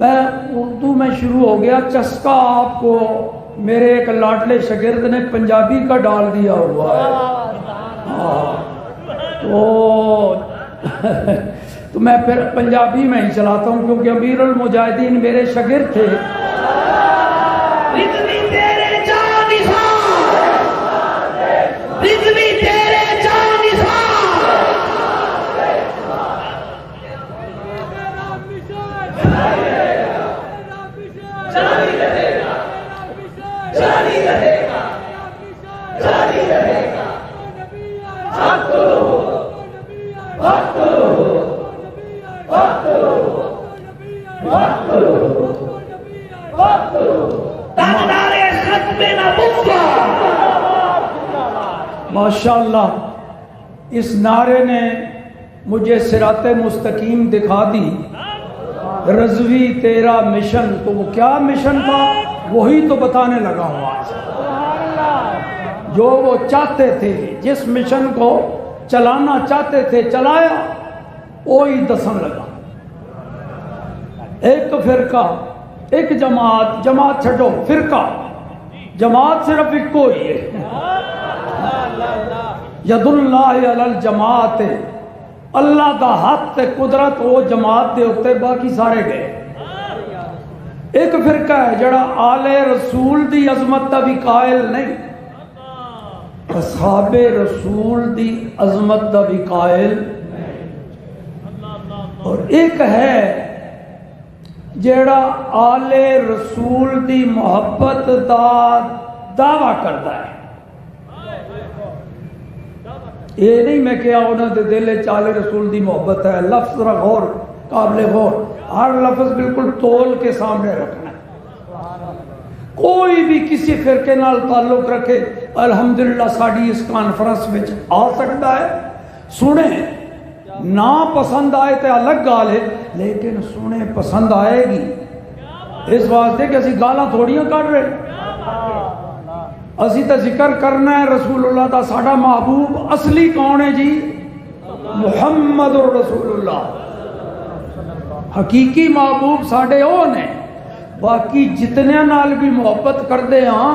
میں اردو میں شروع ہو گیا چسکا آپ کو میرے ایک لاڈلے شاگرد نے پنجابی کا ڈال دیا ہوا ہے تو میں پھر پنجابی میں ہی چلاتا ہوں کیونکہ امیر المجاہدین میرے شاگرد تھے. ماشاءاللہ اس نعرے نے مجھے صراط مستقیم دکھا دی. رضوی تیرا مشن، تو وہ کیا مشن تھا وہی تو بتانے لگا ہوں آج. جو وہ چاہتے تھے، جس مشن کو چلانا چاہتے تھے چلایا، وہی دسن لگا. ایک تو فرقہ، ایک جماعت، جماعت چھڈو فرقہ، جماعت صرف ایک کوئی ہے. ید اللہ علی الجماعت، اللہ دا ہاتھ تے قدرت وہ جماعت دے ہوتے، باقی سارے گئے. ایک فرقہ ہے جڑا آل رسول دی عظمت دا بھی قائل نہیں، اصحاب رسول دی عظمت دا بھی قائل نہیں. اور ایک ہے جڑا آل رسول دی محبت دا دعویٰ کرتا ہے. یہ نہیں میں کہا انہوں نے دل چال رسول دی محبت ہے، لفظ ذرا غور، قابل غور، ہر لفظ بالکل تول کے سامنے رکھنا ہے. کوئی بھی کسی فرقے نال تعلق رکھے الحمدللہ ساڑی اس کانفرنس میں آ سکتا ہے. سنیں نہ پسند آئے تو الگ گال ہے، لیکن سنیں پسند آئے گی. اس واسطے کہ اسی گالاں تھوڑیاں کر رہے، اسی تا ذکر کرنا ہے رسول اللہ دا. ساڑا محبوب اصلی کون ہے جی؟ محمد رسول اللہ. حقیقی محبوب ساڑے او نے. باقی جتنے نال بھی محبت کر دے ہاں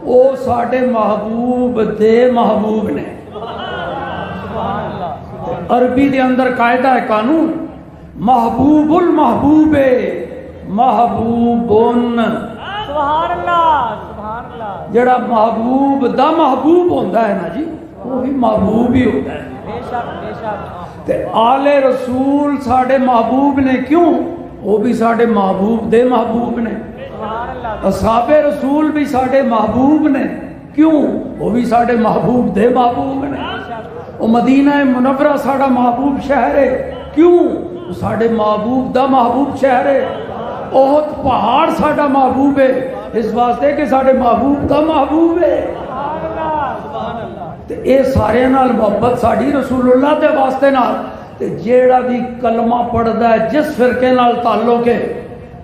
وہ ساڑے محبوب دے محبوب نے. عربی دے اندر قاعدہ ہے قانون، محبوب المحبوب محبوبن. سبحان اللہ سبحان اللہ. جڑا محبوب دا محبوب ہوتا ہے نا جی، وہی محبوب ہی ہوتا ہے. بے شک بے شک. تے آل رسول ساڑے محبوب نے، کیوں؟ وہ بھی ساڑے محبوب دے محبوب نے. اصحاب رسول بھی ساڑے محبوب نے، کیوں؟ وہ بھی ساڑے محبوب دے محبوب نے. وہ مدینہ منورہ ساڑا محبوب شہر ہے، کیوں؟ وہ ساڑے محبوب دا محبوب شہر ہے. احد پہاڑ ساڑا محبوب ہے اس واسطے کہ ساڑے محبوب دا محبوب ہے. تے اے سارے نال محبت ساڑی رسول اللہ دے واسطے نال. تے جیڑا بھی کلمہ پڑھدا ہے جس فرقے نال تعلق ہے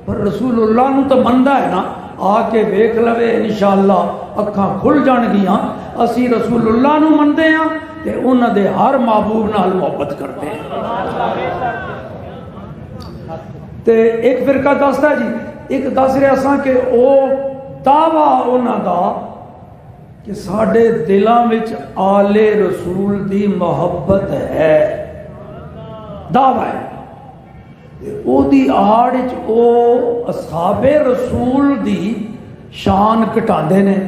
پر رسول اللہ نو تو مندا ہے نا، آ کے ویکھ لوے انشاءاللہ اکھاں کھل جان گیاں. اسی رسول اللہ نو مندے ہاں تے انہاں دے ہر محبوب نال محبت کرتے ہیں. تے ایک فرقہ دستا جی، ایک دس رہا سا کہ او دعویٰ انہاں دا کہ ساڑے دلاں وچ آل رسول دی محبت ہے، دعویٰ ہے. او دی آڑ او اصحاب رسول دی شان کٹاندے نے،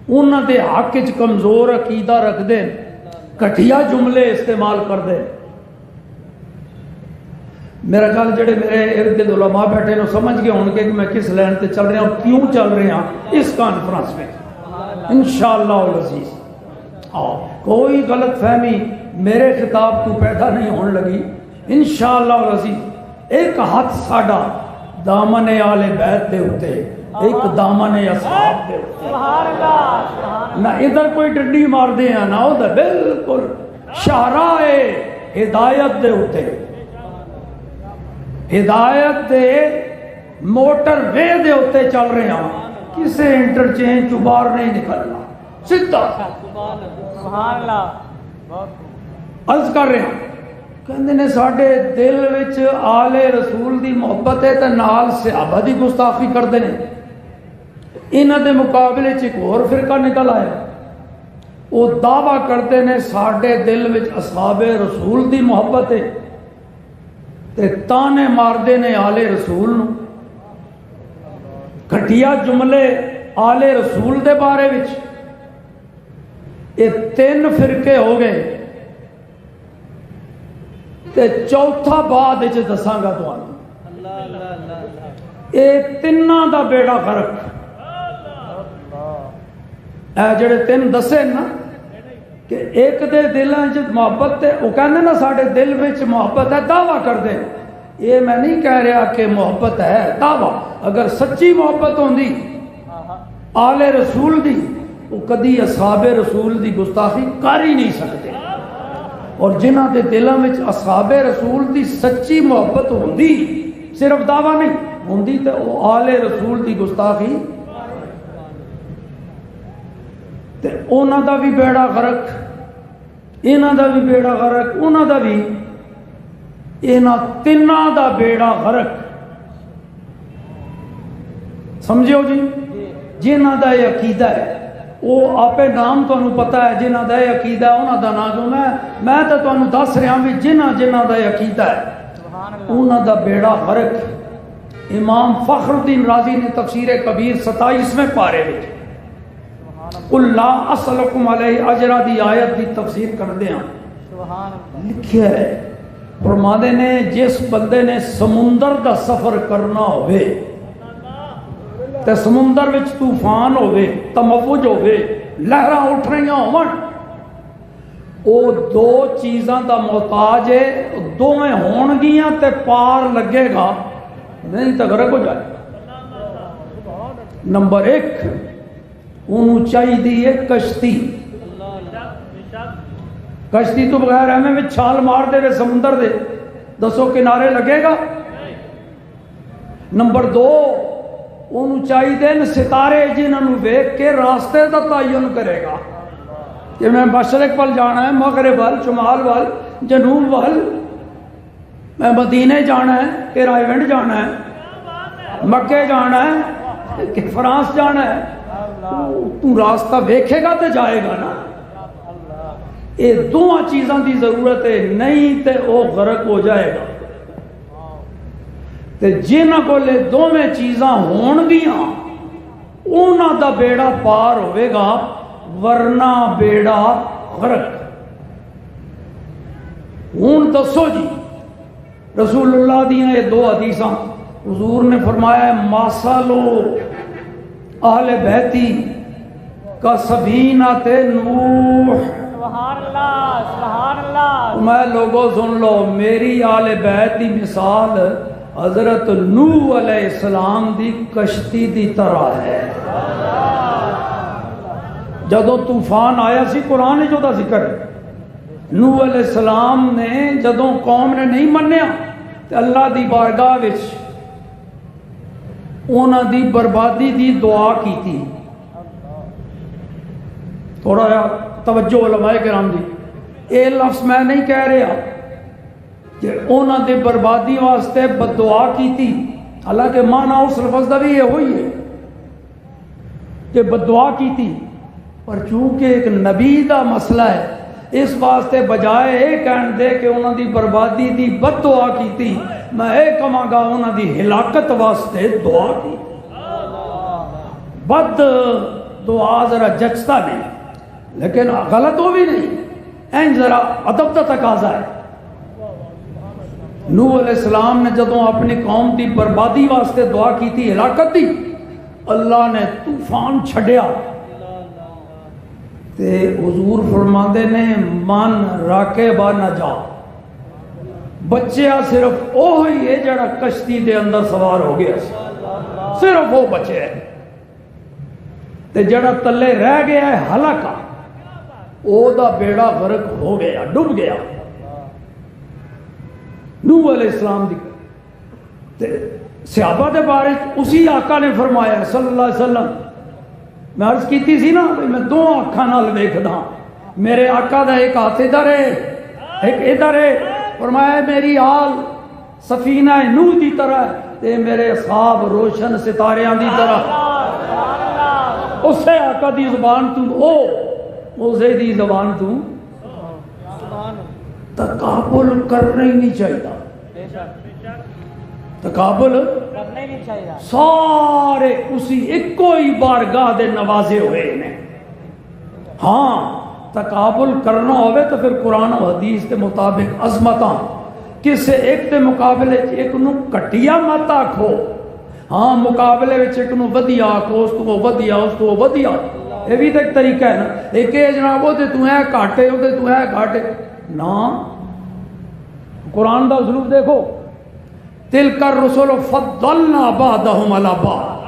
انہاں دے حق وچ کمزور عقیدہ رکھ دے، گھٹیا جملے استعمال کر دے. میرا خیال جڑے میرے ارد گرد علماء بیٹھے نو سمجھ گئے ہوں گے کہ میں کس لائن تے چل رہا ہوں، کیوں چل رہے ہیں اس کانفرنس میں انشاءاللہ العزیز. کوئی غلط فہمی میرے خطاب تو پیدا نہیں ہونے لگی انشاءاللہ العزیز. ایک ہاتھ ساڑا دامن آل بیت دے ہوتے، ایک دامن اصحاب دے ہوتے. نہ ادھر کوئی ڈنڈی مار دے ہیں نہ ادھر، بالکل شاہراہ ہدایت دے ہوتے، ہدایت دے موٹر وے دے ہوتے چل رہے ہیں. کسے انٹرچینج چبار نہیں نکلنا، سدھا. عرض کر رہے ہیں کہندے نے ساڈے دل وچ آل رسول دی محبت ہے تے نال صحابہ دی گستاخی کردے نے. انہاں دے مقابلے چ ایک اور فرقہ نکل آیا، وہ دعویٰ کرتے نے ساڈے دل وچ اصحاب رسول دی محبت ہے تے تانے ماردے نے آل رسول نو. گھٹیا جملے آل رسول دے بارے وچ یہ 3 فرقے ہو گئے تے چوتھا بعد وچ دساں گا تانوں. یہ تیناں دا بیڑا غرق. اے جڑے 3 دسے نا کہ ایک دے دلاں وچ محبت ہے، وہ کہندے نا ساڈے دل وچ محبت ہے، دعویٰ کردے. یہ میں نہیں کہہ رہا کہ محبت ہے، دعویٰ. اگر سچی محبت ہوندی آل رسول دی، وہ کدی اصحاب رسول دی گستاخی کر ہی نہیں سکتے. اور جنہ دے دلاں وچ اصحاب رسول دی سچی محبت ہوندی، صرف دعویٰ نہیں ہوندی، تے وہ آل رسول دی گستاخی تے انہاں دا بھی بیڑا غرق، انہاں دا بھی بیڑا غرق، انہاں دا بھی، انہاں تیناں دا بیڑا غرق. سمجھو جی، جنہاں دا یہ عقیدہ ہے وہ آپ نام تانوں پتہ ہے، جنہاں دا یہ عقیدہ ہے انہاں دا نام کیوں میں تو تانوں دس رہا بھی جنہاں دا یہ عقیدہ ہے انہاں دا بیڑا غرق. امام فخر الدین رازی نے تفسیر کبیر 27ویں پارے وچ قل لا اسلکم علیہ اجرا دی آیت دی تفسیر کردے ہیں لکھیا ہے، فرماندے نے جس بندے نے سمندر دا سفر کرنا ہوئے تے سمندر وچ طوفان ہوئے، تموج ہوئے، لہراں اٹھ رہی ہون، او 2 چیزاں دا محتاج ہے، دوویں ہون گیاں تے پار لگے گا، نہیں تے غرق ہو جائے. نمبر 1 انہوں چاہیے ہے کشتی. کشتی تو بغیر ہمیں میں چھال مار دے رہے سمندر دے، دسو کنارے لگے گا. نمبر 2 انہوں چاہیے ستارے جنہوں ویکھ کے راستے دا تعین کرے گا کہ میں مشرق وال جانا ہے، مغرب وال، شمال وال، جنوب وال، میں مدینے جانا ہے کہ رائیونڈ جانا ہے، مکے جانا ہے کہ فرانس جانا ہے. تو راستہ ویکھے گا تے جائے گا نا. یہ 2 چیزاں دی ضرورت ہے، نہیں تے وہ غرق ہو جائے گا. تے جنہاں کولے 2 چیزاں ہون گیاں انہاں دا بیڑا پار ہوئے گا، ورنہ بیڑا غرق. ہون دسو جی، رسول اللہ دیاں یہ 2 حدیثاں حضور نے فرمایا ہے ماسالو اہل بیتی کا سفینۃ نوح. سبحان اللہ، سبحان اللہ. میں لوگوں سن لو، میری آل بیت دی مثال حضرت نوح علیہ السلام دی کشتی دی طرح ہے. جدو طوفان آیا سی قرآن جو دا ذکر ہے، نوح علیہ السلام نے جدو قوم نے نہیں منیا تے اللہ دی بارگاہ وچ انہاں دی بربادی دی دعا کی تھی. تھوڑا جا توجہ علماء کرام دی، اے لفظ میں نہیں کہہ رہا کہ انہاں دی بربادی واسطے بد دعا کی تھی، حالانکہ معنی اس لفظ دا بھی یہ ہوئی ہے کہ بد دعا کی تھی، پر چونکہ ایک نبی دا مسئلہ ہے اس واسطے بجائے اے کہن دے کہ انہاں دی بربادی دی بد دعا کی تھی، میں اے کہاں گا انہاں دی ہلاکت واسطے دعا کی. بد دعا ذرا جچتا نہیں، لیکن غلط ہو بھی نہیں، این ذرا ادب کا تقاضا ہے. نوح علیہ السلام نے جدوں اپنی قوم دی بربادی واسطے دعا کی تھی، ہلاکت دی، اللہ نے طوفان چھڑیا تے حضور فرماندے نے من راکے با نہ جا، بچیا صرف وہی ہے جڑا کشتی دے اندر سوار ہو گیا، صرف وہ بچے ہے، تے جڑا تلے رہ گیا ہے ہلاکا، او دا بیڑا غرق ہو گیا، ڈوب گیا. نوح علیہ السلام دی تے صحابہ دے بارے اسی آقا نے فرمایا صلی اللہ علیہ وسلم، میں عرض کیتی سی نا میں 2 آنکھاں نال ویکھدا، میرے آقا دا ایک ہاتھ ادھر ہے ایک ادھر ہے، فرمایا میری آل سفینہ نوح دی طرح تے میرے اصحاب روشن ستاریاں دی طرح. اسے آقا دی زبان تو اسے دی زبان تو تقابل کرنا ہی نہیں چاہیے. تقابل کرنا ہی نہیں چاہیے. سارے اسی ایک ہی بارگاہ دے نوازے ہوئے نے. ہاں تقابل کرنا ہوئے تو پھر قرآن و حدیث کے مطابق عظمتاں کسے ایک دے مقابلے ایک نو کٹیا مت آکھو. ہاں مقابلے وچ ایک نو ودیا آکھو، اس تو ودیا، اس تو ودیا. یہ بھی تو ایک طریقہ ہے نا. ایک جناب وہ تو ہے گھاٹے، وہ تو ہے گھاٹے نا. قرآن دا اسلوب دیکھو، تلک الرسل فضلنا بعضهم علی بعض.